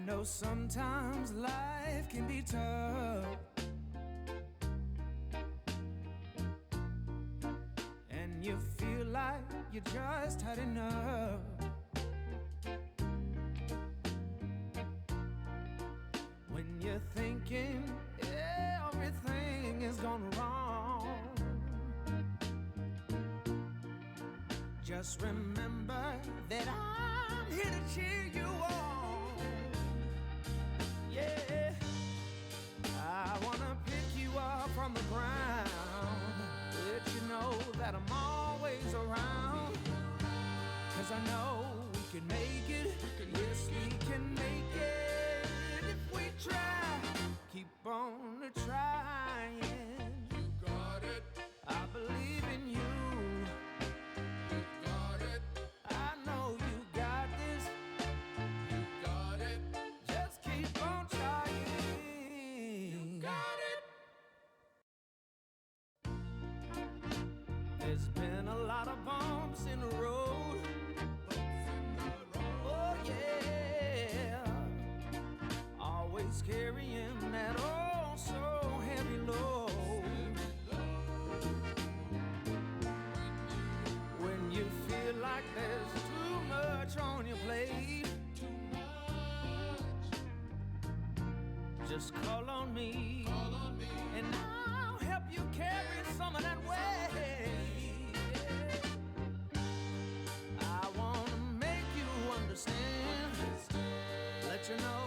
know sometimes life can be tough, and you feel like you just had enough. When you're thinking everything is gone wrong, just remember that I'm here to cheer you on. Yeah, I wanna pick you up from the ground, let you know that I'm always around. 'Cause I know we can make it, yes we can make it if we try. Keep on trying. You got it. I believe in you. You got it. I know you got this. You got it. Just keep on trying. You got it. There's been a lot of bumps in the road. Oh yeah, always carrying that oh so heavy load. When you feel like there's too much on your plate, Too much. just call on me, Call on me. and I'll help you carry some of that weight. I wanna make you understand, let you know